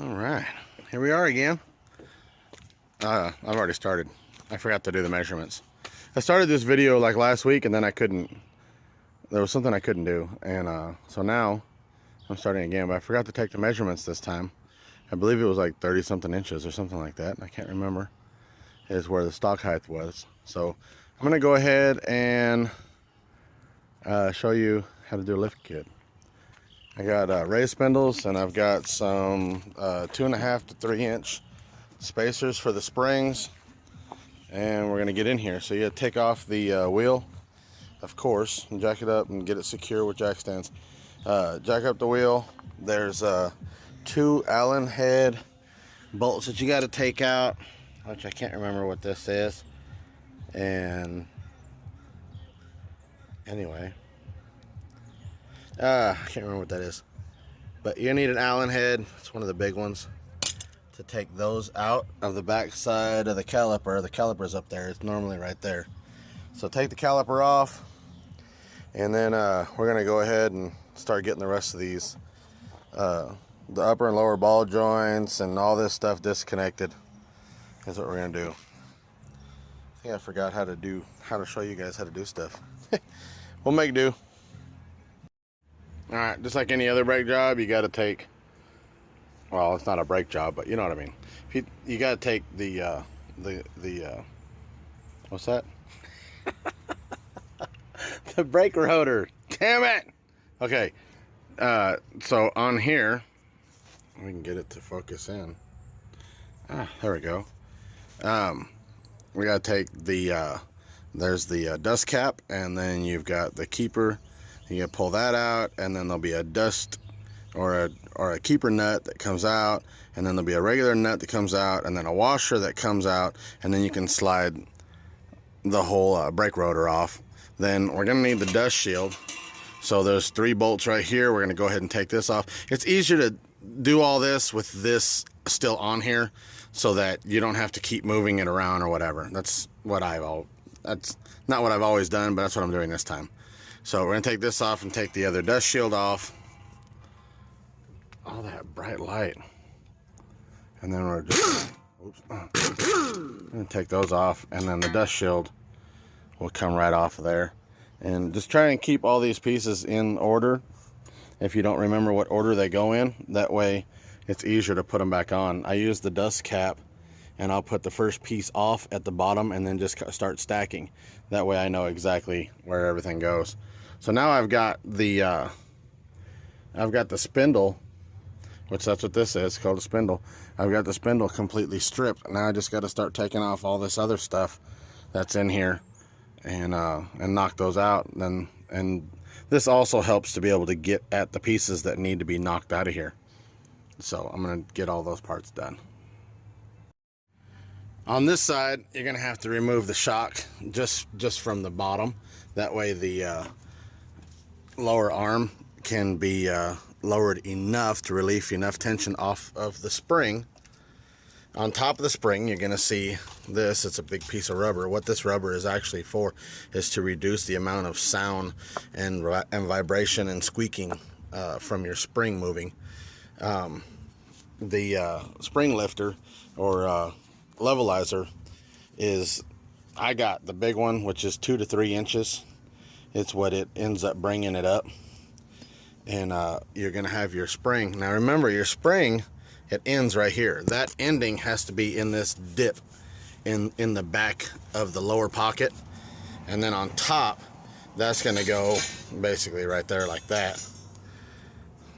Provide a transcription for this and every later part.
All right, here we are again. I've already started. I forgot to do the measurements. I started this video like last week and then I couldn't. There was something I couldn't do, and so now I'm starting again, but I forgot to take the measurements this time. I believe it was like 30 something inches or something like that. I can't remember. Is where the stock height was. So I'm gonna go ahead and show you how to do a lift kit. I got raised spindles, and I've got some 2.5 to 3 inch spacers for the springs, and we're gonna get in here. So you gotta take off the wheel, of course, and jack it up and get it secure with jack stands. Jack up the wheel. There's 2 Allen head bolts that you got to take out, which I can't remember what this is. And anyway, I can't remember what that is, but you need an Allen head. It's one of the big ones to take those out of the back side of the caliper. The caliper's up there. It's normally right there. So take the caliper off, and then we're gonna go ahead and start getting the rest of these the upper and lower ball joints and all this stuff disconnected. That's what we're gonna do. I think I forgot how to show you guys how to do stuff. We'll make do. All right, just like any other brake job, you got to take, well, it's not a brake job, but you know what I mean. You got to take the what's that? The brake rotor. Damn it. Okay. So on here, we can get it to focus in. There we go. We got to take the there's the dust cap, and then you've got the keeper. You gotta pull that out, and then there'll be a dust or a keeper nut that comes out, and then there'll be a regular nut that comes out, and then a washer that comes out, and then you can slide the whole brake rotor off. Then we're gonna need the dust shield. So there's 3 bolts right here. We're gonna go ahead and take this off. It's easier to do all this with this still on here, so that you don't have to keep moving it around or whatever. That's not what I've always done, but that's what I'm doing this time. So we're gonna take this off and take the other dust shield off. All that bright light. And then we're just gonna take those off, and then the dust shield will come right off of there. And just try and keep all these pieces in order. If you don't remember what order they go in, that way it's easier to put them back on. I use the dust cap, and I'll put the first piece off at the bottom and then just start stacking. That way I know exactly where everything goes. So now I've got the spindle, which that's what this is, called a spindle. I've got the spindle completely stripped. Now I just got to start taking off all this other stuff that's in here, and knock those out. And this also helps to be able to get at the pieces that need to be knocked out of here. So I'm gonna get all those parts done. On this side, you're gonna have to remove the shock just from the bottom. That way the lower arm can be lowered enough to relieve enough tension off of the spring. On top of the spring, you're gonna see this. It's a big piece of rubber. What this rubber is actually for is to reduce the amount of sound and vibration and squeaking from your spring moving. The spring lifter or levelizer is, I got the big one, which is 2 to 3 inches. It's what it ends up bringing it up. And you're gonna have your spring. Now remember, your spring, it ends right here. That ending has to be in this dip in the back of the lower pocket, and then on top, that's gonna go basically right there, like that,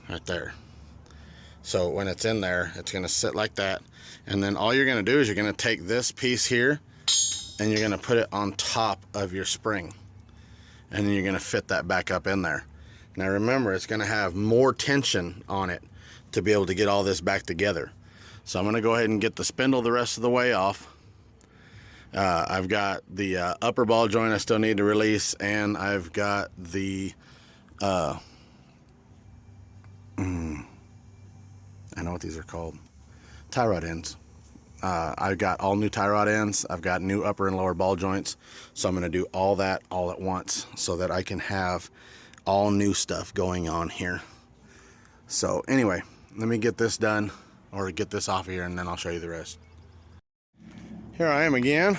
right there. So when it's in there, it's gonna sit like that, and then all you're gonna do is you're gonna take this piece here and you're gonna put it on top of your spring, and then you're gonna fit that back up in there. Now remember, it's gonna have more tension on it to be able to get all this back together. So I'm gonna go ahead and get the spindle the rest of the way off. I've got the upper ball joint I still need to release, and I've got the I know what these are called, tie rod ends. I've got all new tie rod ends. I've got new upper and lower ball joints. So I'm gonna do all that all at once so that I can have all new stuff going on here. So anyway, let me get this done, or get this off of here, and then I'll show you the rest. Here I am again.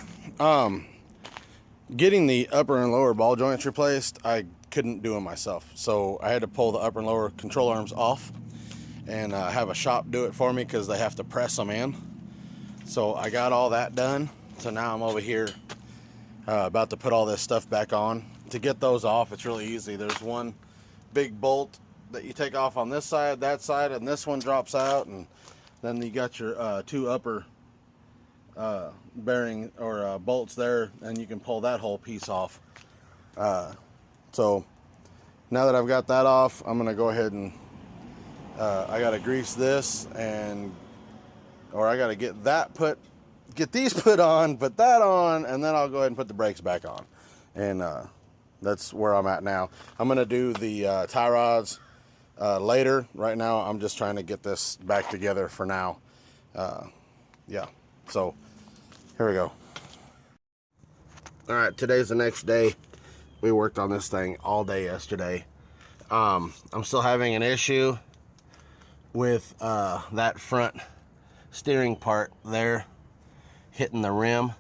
Getting the upper and lower ball joints replaced, I couldn't do them myself, so I had to pull the upper and lower control arms off and have a shop do it for me because they have to press them in. So I got all that done. So now I'm over here about to put all this stuff back on. To get those off, it's really easy. There's one big bolt that you take off on this side, that side, and this one drops out, and then you got your two upper bearing or bolts there, and you can pull that whole piece off. So now that I've got that off, I'm gonna go ahead and I gotta grease this, or I gotta get these put on, put that on, and then I'll go ahead and put the brakes back on. And that's where I'm at now. I'm gonna do the tie rods later. Right now I'm just trying to get this back together for now. Yeah, so here we go. All right, today's the next day. We worked on this thing all day yesterday. I'm still having an issue with that front steering part there hitting the rim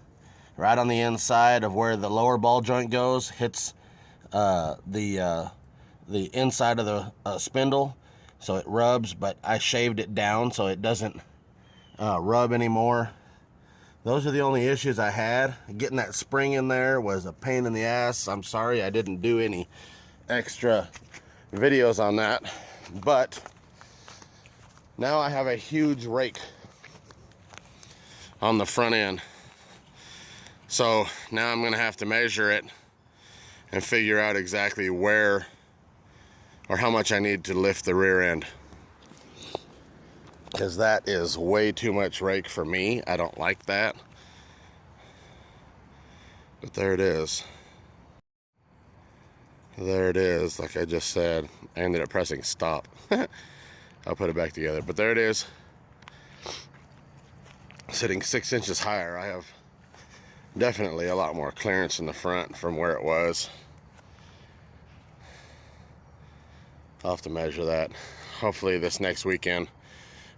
right on the inside of where the lower ball joint goes, hits the inside of the spindle, so it rubs, but I shaved it down so it doesn't rub anymore. Those are the only issues I had. Getting that spring in there was a pain in the ass. I'm sorry I didn't do any extra videos on that, but now I have a huge rake on the front end. So now I'm gonna have to measure it and figure out exactly where or how much I need to lift the rear end, because that is way too much rake for me. I don't like that. But there it is. There it is, like I just said. I ended up pressing stop. I'll put it back together, but there it is. Sitting 6 inches higher. I have definitely a lot more clearance in the front from where it was. I'll have to measure that. Hopefully this next weekend.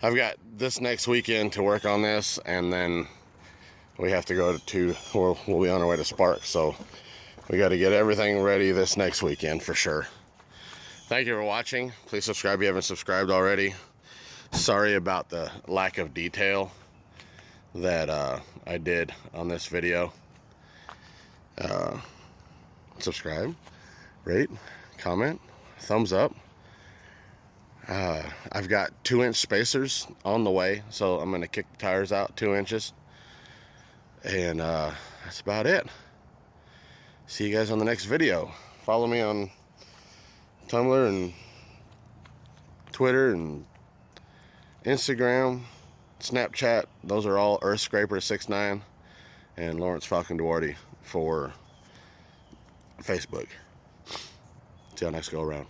I've got this next weekend to work on this, and then we have to go we'll be on our way to Spark, so we got to get everything ready this next weekend for sure. Thank you for watching. Please subscribe if you haven't subscribed already. Sorry about the lack of detail that I did on this video. Subscribe, rate, comment, thumbs up. I've got 2-inch spacers on the way, so I'm gonna kick the tires out 2 inches, and that's about it. See you guys on the next video. Follow me on Tumblr and Twitter and Instagram, Snapchat. Those are all Earth Scraper 69 and Lawrence Falcon Duarte for Facebook. See y'all next go around.